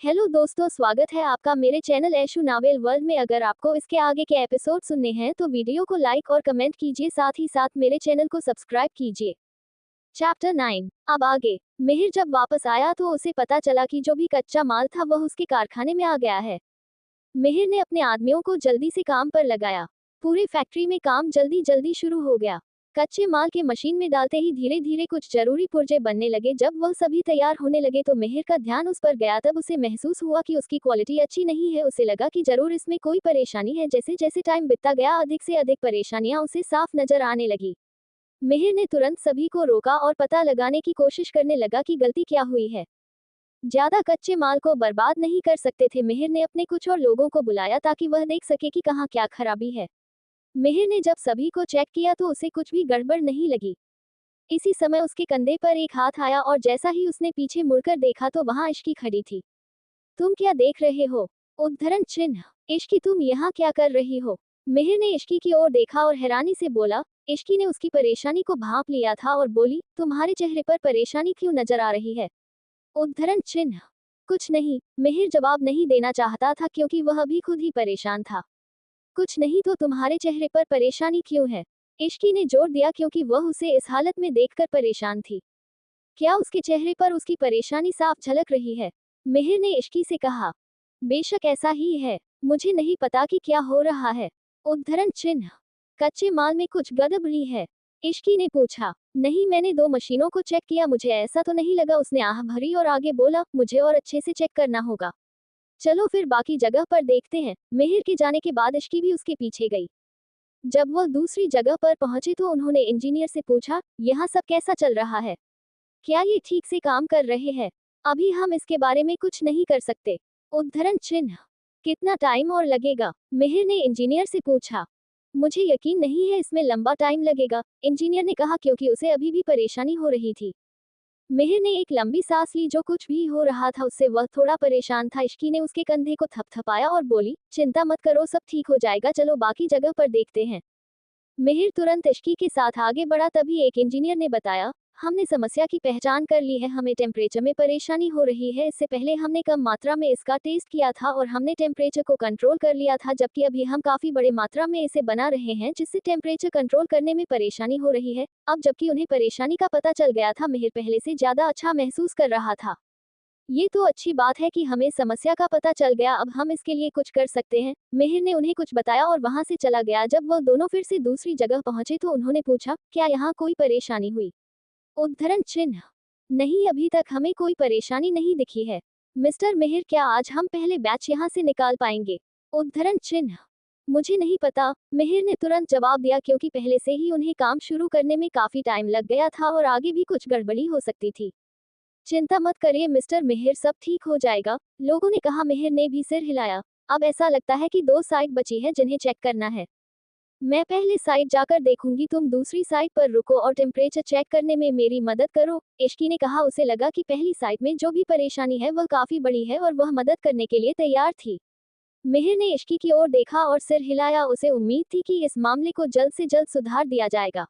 Hello दोस्तों, स्वागत है आपका मेरे चैनल ऐशु नावेल वर्ल्ड में। अगर आपको इसके आगे के एपिसोड सुनने हैं तो वीडियो को लाइक और कमेंट कीजिए, साथ ही साथ मेरे चैनल को सब्सक्राइब कीजिए। चैप्टर 9। अब आगे। मिहिर जब वापस आया तो उसे पता चला कि जो भी कच्चा माल था वह उसके कारखाने में आ गया है। मिहिर ने अपने आदमियों को जल्दी से काम पर लगाया। पूरी फैक्ट्री में काम जल्दी जल्दी शुरू हो गया। कच्चे माल के मशीन में डालते ही धीरे धीरे कुछ जरूरी पुर्जे बनने लगे। जब वह सभी तैयार होने लगे तो मिहिर का ध्यान उस पर गया। तब उसे महसूस हुआ कि उसकी क्वालिटी अच्छी नहीं है। उसे लगा कि जरूर इसमें कोई परेशानी है। जैसे जैसे टाइम बीतता गया अधिक से अधिक परेशानियां उसे साफ नजर आने लगी। मिहिर ने तुरंत सभी को रोका और पता लगाने की कोशिश करने लगा कि गलती क्या हुई है। ज्यादा कच्चे माल को बर्बाद नहीं कर सकते थे। मिहिर ने अपने कुछ और लोगों को बुलाया ताकि वह देख सके कि कहाँ क्या खराबी है। मिहिर ने जब सभी को चेक किया तो उसे कुछ भी गड़बड़ नहीं लगी। इसी समय उसके कंधे पर एक हाथ आया और जैसा ही उसने पीछे मुड़कर देखा तो वहां इश्की खड़ी थी। तुम क्या देख रहे हो? उद्धरण चिन्ह। इश्की, तुम यहाँ क्या कर रही हो? मिहिर ने इश्की की ओर देखा और हैरानी से बोला। इश्की ने उसकी परेशानी को भांप लिया था और बोली, तुम्हारे चेहरे पर परेशानी क्यों नजर आ रही है? उद्धरण चिन्ह। कुछ नहीं। मिहिर जवाब नहीं देना चाहता था क्योंकि वह भी खुद ही परेशान था। कुछ नहीं तो तुम्हारे चेहरे पर परेशानी क्यों है? इश्की ने जोर दिया क्योंकि वह उसे इस हालत में देखकर परेशान थी। क्या उसके चेहरे पर उसकी परेशानी साफ झलक रही है? मिहिर ने इश्की से कहा। बेशक ऐसा ही है। मुझे नहीं पता कि क्या हो रहा है। उद्धरण चिन्ह। कच्चे माल में कुछ गड़बड़ी है? इश्की ने पूछा। नहीं, मैंने 2 मशीनों को चेक किया, मुझे ऐसा तो नहीं लगा। उसने आह भरी और आगे बोला, मुझे और अच्छे से चेक करना होगा। चलो फिर बाकी जगह पर देखते हैं। मिहिर के जाने के बाद इश्की भी उसके पीछे गई। जब वह दूसरी जगह पर पहुंचे तो उन्होंने इंजीनियर से पूछा, यहाँ सब कैसा चल रहा है? क्या ये ठीक से काम कर रहे हैं? अभी हम इसके बारे में कुछ नहीं कर सकते। उद्धरण चिन्ह। कितना टाइम और लगेगा? मिहिर ने इंजीनियर से पूछा। मुझे यकीन नहीं है इसमें लंबा टाइम लगेगा, इंजीनियर ने कहा, क्योंकि उसे अभी भी परेशानी हो रही थी। मिहिर ने एक लंबी सांस ली। जो कुछ भी हो रहा था उससे वह थोड़ा परेशान था। इश्की ने उसके कंधे को थपथपाया और बोली, चिंता मत करो, सब ठीक हो जाएगा, चलो बाकी जगह पर देखते हैं। मिहिर तुरंत इश्की के साथ आगे बढ़ा। तभी एक इंजीनियर ने बताया, हमने समस्या की पहचान कर ली है, हमें टेम्परेचर में परेशानी हो रही है। इससे पहले हमने कम मात्रा में इसका टेस्ट किया था और हमने टेम्परेचर को कंट्रोल कर लिया था, जबकि अभी हम काफी बड़े मात्रा में इसे बना रहे हैं जिससे टेम्परेचर कंट्रोल करने में परेशानी हो रही है। अब जबकि उन्हें परेशानी का पता चल गया था, मिहिर पहले से ज्यादा अच्छा महसूस कर रहा था। ये तो अच्छी बात है कि हमें समस्या का पता चल गया, अब हम इसके लिए कुछ कर सकते हैं। मिहिर ने उन्हें कुछ बताया और वहां से चला गया। जब वह दोनों फिर से दूसरी जगह पहुंचे तो उन्होंने पूछा, क्या यहाँ कोई परेशानी हुई? उद्धरण चिन्ह। नहीं, अभी तक हमें कोई परेशानी नहीं दिखी है। मिस्टर मिहिर, क्या आज हम पहले बैच यहाँ से निकाल पाएंगे? उद्धरण चिन्ह। मुझे नहीं पता, मिहिर ने तुरंत जवाब दिया, क्योंकि पहले से ही उन्हें काम शुरू करने में काफी टाइम लग गया था और आगे भी कुछ गड़बड़ी हो सकती थी। चिंता मत करिए मिस्टर मिहिर, सब ठीक हो जाएगा, लोगों ने कहा। मिहिर ने भी सिर हिलाया। अब ऐसा लगता है कि 2 साइट बची है जिन्हें चेक करना है। मैं पहले साइट जाकर देखूंगी, तुम दूसरी साइट पर रुको और टेम्परेचर चेक करने में मेरी मदद करो, इश्की ने कहा। उसे लगा कि पहली साइट में जो भी परेशानी है वह काफी बड़ी है और वह मदद करने के लिए तैयार थी। मिहिर ने इश्की की ओर देखा और सिर हिलाया। उसे उम्मीद थी कि इस मामले को जल्द से जल्द सुधार दिया जाएगा।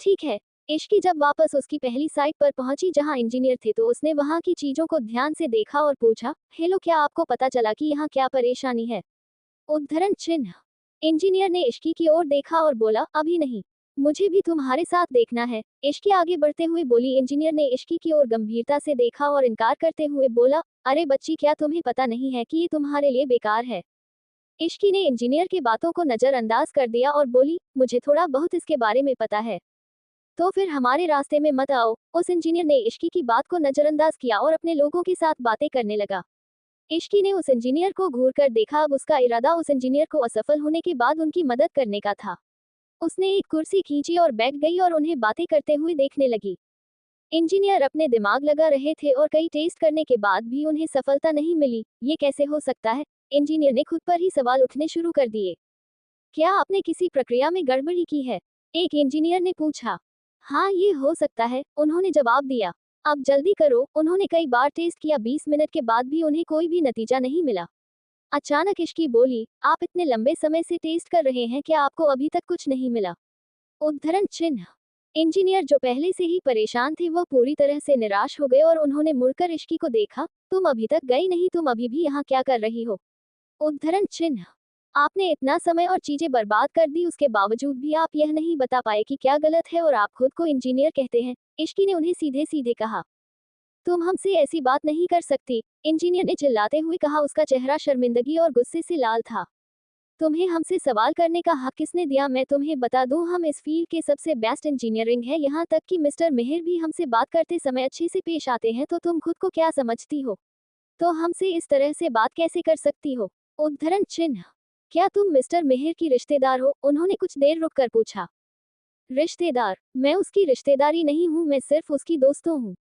ठीक है। इश्की जब वापस उसकी पहली साइट पर पहुंची जहां इंजीनियर थे तो उसने वहां की चीजों को ध्यान से देखा और पूछा, हेलो, क्या आपको पता चला कि यहाँ क्या परेशानी है? उद्धरण चिन्ह। इंजीनियर ने इश्की की ओर देखा और बोला, अभी नहीं, मुझे भी तुम्हारे साथ देखना है। इश्की आगे बढ़ते हुए बोली। इंजीनियर ने इश्की की ओर गंभीरता से देखा और इनकार करते हुए बोला, अरे बच्ची, क्या तुम्हें पता नहीं है कि ये तुम्हारे लिए बेकार है? इश्की ने इंजीनियर की बातों को नजरअंदाज कर दिया और बोली, मुझे थोड़ा बहुत इसके बारे में पता है। तो फिर हमारे रास्ते में मत आओ। उस इंजीनियर ने इश्की की बात को नजरअंदाज किया और अपने लोगों के साथ बातें करने लगा। इश्की ने उस इंजीनियर को घूर कर देखा। अब उसका इरादा उस इंजीनियर को असफल होने के बाद उनकी मदद करने का था। उसने एक कुर्सी खींची और बैठ गई और उन्हें बातें करते हुए देखने लगी। इंजीनियर अपने दिमाग लगा रहे थे और कई टेस्ट करने के बाद भी उन्हें सफलता नहीं मिली। ये कैसे हो सकता है? इंजीनियर ने खुद पर ही सवाल उठने शुरू कर दिए। क्या आपने किसी प्रक्रिया में गड़बड़ी की है? एक इंजीनियर ने पूछा। हाँ, ये हो सकता है, उन्होंने जवाब दिया। अब जल्दी करो, उन्होंने कई बार टेस्ट किया, 20 मिनट के बाद भी उन्हें कोई भी नतीजा नहीं मिला। अचानक इश्की बोली, आप इतने लंबे समय से टेस्ट कर रहे हैं, क्या आपको अभी तक कुछ नहीं मिला? उद्धरण चिन्ह। इंजीनियर जो पहले से ही परेशान थे वह पूरी तरह से निराश हो गए और उन्होंने मुड़कर इश्की को देखा तुम अभी तक गई नहीं, तुम अभी भी यहाँ क्या कर रही हो? उद्धरण चिन्ह। आपने इतना समय और चीजें बर्बाद कर दी, उसके बावजूद भी आप यह नहीं बता पाए कि क्या गलत है और आप खुद को इंजीनियर कहते हैं। इश्की ने उन्हें सीधे सीधे कहा। तुम हमसे ऐसी बात नहीं कर सकती, इंजीनियर ने चिल्लाते हुए कहा। उसका चेहरा शर्मिंदगी और गुस्से से लाल था। तुम्हें हमसे सवाल करने का हक किसने दिया? मैं तुम्हें बता दूं, हम इस फील्ड के सबसे बेस्ट इंजीनियरिंग है, यहाँ तक कि मिस्टर मेहर भी हमसे बात करते समय अच्छे से पेश आते हैं। तो तुम खुद को क्या समझती हो? तो हमसे इस तरह से बात कैसे कर सकती हो? उद्धरण चिन्ह। क्या तुम मिस्टर मेहर की रिश्तेदार हो? उन्होंने कुछ देर रुककर पूछा। रिश्तेदार? मैं उसकी रिश्तेदारी नहीं हूँ, मैं सिर्फ उसकी दोस्तों हूँ।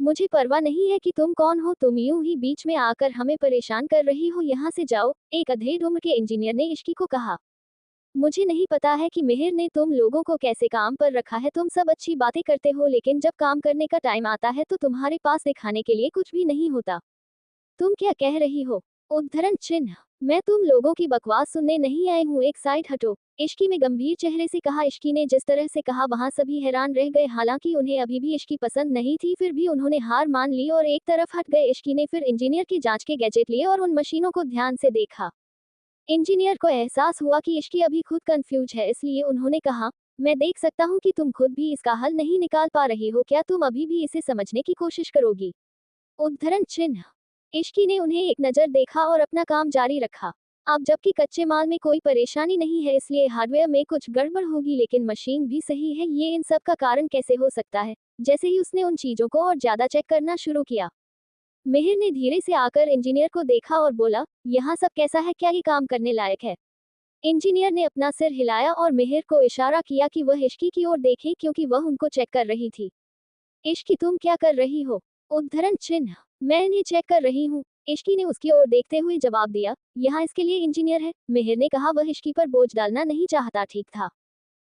मुझे परवाह नहीं है कि तुम कौन हो, तुम यूं ही बीच में आकर हमें परेशान कर रही हो, यहाँ से जाओ, एक अधेड़ उम्र के इंजीनियर ने इश्की को कहा। मुझे नहीं पता है कि मेहर ने तुम लोगों को कैसे काम पर रखा है, तुम सब अच्छी बातें करते हो लेकिन जब काम करने का टाइम आता है तो तुम्हारे पास दिखाने के लिए कुछ भी नहीं होता। तुम क्या कह रही हो? उद्धरण चिन्ह। मैं तुम लोगों की बकवास सुनने नहीं आई हूँ, एक साइड हटो, इश्की ने गंभीर चेहरे से कहा। इश्की ने जिस तरह से कहा वहां सभी हैरान रह गए, हालांकि उन्हें अभी भी इश्की पसंद नहीं थी, फिर भी उन्होंने हार मान ली और एक तरफ हट गए। इश्की ने फिर इंजीनियर की जांच के गैजेट लिए और उन मशीनों को ध्यान से देखा। इंजीनियर को एहसास हुआ कि इश्की अभी खुद कंफ्यूज है, इसलिए उन्होंने कहा, मैं देख सकता हूँ कि तुम खुद भी इसका हल नहीं निकाल पा रही हो, क्या तुम अभी भी इसे समझने की कोशिश करोगी? उद्धरण चिन्ह। इश्की ने उन्हें एक नज़र देखा और अपना काम जारी रखा। अब जबकि कच्चे माल में कोई परेशानी नहीं है, इसलिए हार्डवेयर में कुछ गड़बड़ होगी, लेकिन मशीन भी सही है, ये इन सब का कारण कैसे हो सकता है? जैसे ही उसने उन चीजों को और ज्यादा चेक करना शुरू किया, मेहर ने धीरे से आकर इंजीनियर को देखा और बोला, यहाँ सब कैसा है, क्या ये काम करने लायक है? इंजीनियर ने अपना सिर हिलाया और मेहर को इशारा किया कि वह इश्की की ओर देखे, क्योंकि वह उनको चेक कर रही थी। इश्की, तुम क्या कर रही हो? उद्धरण चिन्ह। मैं इन्हें चेक कर रही हूँ, इश्की ने उसकी ओर देखते हुए जवाब दिया। यहाँ इसके लिए इंजीनियर है, मेहर ने कहा। वह इश्की पर बोझ डालना नहीं चाहता। ठीक था,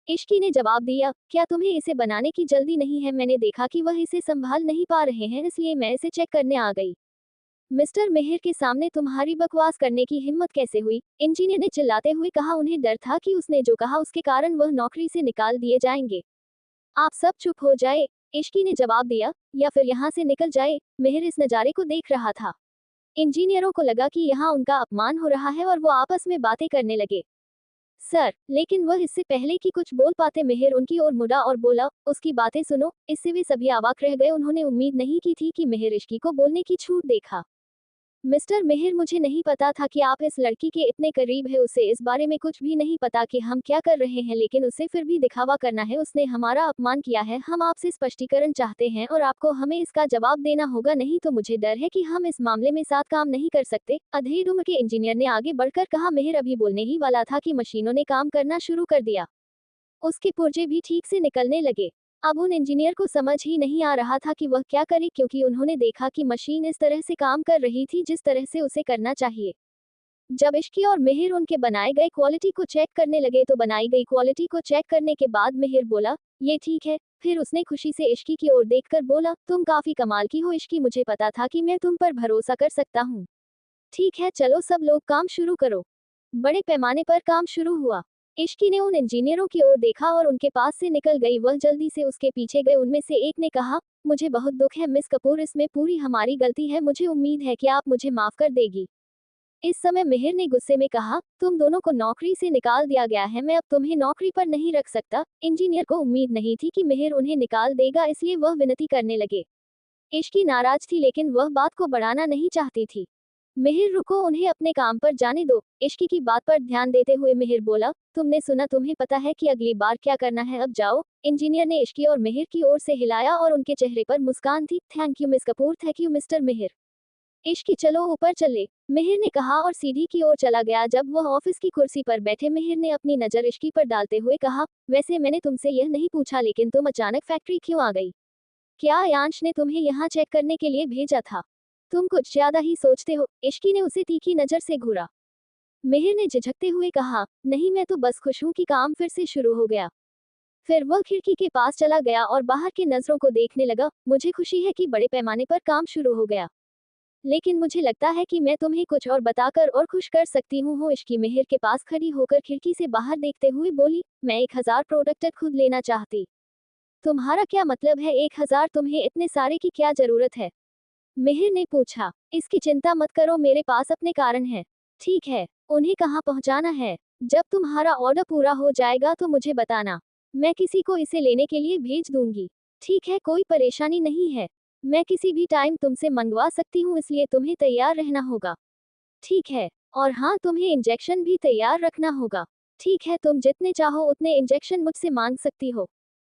इश्की ने जवाब दिया। क्या तुम्हें इसे बनाने की जल्दी नहीं है? मैंने देखा कि वह इसे संभाल नहीं पा रहे हैं, इसलिए मैं इसे चेक करने आ गई। मिस्टर मेहर के सामने तुम्हारी बकवास करने की हिम्मत कैसे हुई? इंजीनियर ने चिल्लाते हुए कहा। उन्हें डर था कि उसने जो कहा उसके कारण वह नौकरी से निकाल दिए जाएंगे। आप सब चुप हो जाए, इश्की ने जवाब दिया, या फिर यहाँ से निकल जाए। मेहर इस नज़ारे को देख रहा था। इंजीनियरों को लगा कि यहाँ उनका अपमान हो रहा है और वो आपस में बातें करने लगे। सर, लेकिन वह इससे पहले कि कुछ बोल पाते मेहर उनकी ओर मुड़ा और बोला, उसकी बातें सुनो। इससे वे सभी अवाक रह गए, उन्होंने उम्मीद नहीं की थी कि मेहर इश्की को बोलने की छूट देखा। मिस्टर मेहर, मुझे नहीं पता था कि आप इस लड़की के इतने करीब है, उसे इस बारे में कुछ भी नहीं पता कि हम क्या कर रहे हैं, लेकिन उसे फिर भी दिखावा करना है। उसने हमारा अपमान किया है, हम आपसे स्पष्टीकरण चाहते हैं और आपको हमें इसका जवाब देना होगा, नहीं तो मुझे डर है कि हम इस मामले में साथ काम नहीं कर सकते। अधेड़ उम्र के इंजीनियर ने आगे बढ़कर कहा। मेहर अभी बोलने ही वाला था कि मशीनों ने काम करना शुरू कर दिया। उसके पुर्जे भी ठीक से निकलने लगे। अब उन इंजीनियर को समझ ही नहीं आ रहा था कि वह क्या करे, क्योंकि उन्होंने देखा कि मशीन इस तरह से काम कर रही थी जिस तरह से उसे करना चाहिए। जब इश्की और मेहर उनके बनाए गए क्वालिटी को चेक करने लगे तो बनाई गई क्वालिटी को चेक करने के बाद मेहर बोला, ये ठीक है। फिर उसने खुशी से इश्की की ओर देखकर बोला, तुम काफी कमाल की हो इश्की, मुझे पता था कि मैं तुम पर भरोसा कर सकता हूँ। ठीक है, चलो सब लोग काम शुरू करो। बड़े पैमाने पर काम शुरू हुआ। इश्की ने उन इंजीनियरों की ओर देखा और उनके पास से निकल गई। वह जल्दी से उसके पीछे गए। उनमें से एक ने कहा, मुझे बहुत दुख है मिस कपूर, इसमें पूरी हमारी गलती है, मुझे उम्मीद है कि आप मुझे माफ कर देगी। इस समय मेहर ने गुस्से में कहा, तुम दोनों को नौकरी से निकाल दिया गया है, मैं अब तुम्हें नौकरी पर नहीं रख सकता। इंजीनियर को उम्मीद नहीं थी कि मेहर उन्हें निकाल देगा, इसलिए वह विनती करने लगे। इश्की नाराज थी, लेकिन वह बात को बढ़ाना नहीं चाहती थी। मेहर, रुको, उन्हें अपने काम पर जाने दो। इश्की की बात पर ध्यान देते हुए मेहर बोला, तुमने सुना, तुम्हें पता है कि अगली बार क्या करना है, अब जाओ। इंजीनियर ने इश्की और मेहर की ओर से हिलाया और उनके चेहरे पर मुस्कान थी। Thank you miss Kapoor, thank you mister Mehar. Ishqi, चलो ऊपर चले, मेहर ने कहा और सीढ़ी की ओर चला गया। जब वह ऑफिस की कुर्सी पर बैठे, मेहर ने अपनी नजर इश्की पर डालते हुए कहा, वैसे मैंने तुमसे यह नहीं पूछा, लेकिन तुम अचानक फैक्ट्री क्यों आ गई? क्या यांश ने तुम्हें यहाँ चेक करने के लिए भेजा था? तुम कुछ ज्यादा ही सोचते हो। इश्की ने उसे तीखी नजर से घूरा। मेहर ने झिझकते हुए कहा, नहीं, मैं तो बस खुश हूँ कि काम फिर से शुरू हो गया। फिर वह खिड़की के पास चला गया और बाहर के नजरों को देखने लगा। मुझे खुशी है कि बड़े पैमाने पर काम शुरू हो गया, लेकिन मुझे लगता है कि मैं तुम्हें कुछ और बताकर और खुश कर सकती हूँ। हो इश्की मेहर के पास खड़ी होकर खिड़की से बाहर देखते हुए बोली, मैं 1000 प्रोडक्ट खुद लेना चाहती। तुम्हारा क्या मतलब है 1000? तुम्हें इतने सारे की क्या जरूरत है? मिहिर ने पूछा। इसकी चिंता मत करो, मेरे पास अपने कारण है। ठीक है, उन्हें कहाँ पहुँचाना है? जब तुम्हारा ऑर्डर पूरा हो जाएगा तो मुझे बताना, मैं किसी को इसे लेने के लिए भेज दूंगी। ठीक है, कोई परेशानी नहीं है, मैं किसी भी टाइम तुमसे मंगवा सकती हूँ, इसलिए तुम्हें तैयार रहना होगा। ठीक है, और हाँ, तुम्हें इंजेक्शन भी तैयार रखना होगा। ठीक है, तुम जितने चाहो उतने इंजेक्शन मुझसे मांग सकती हो।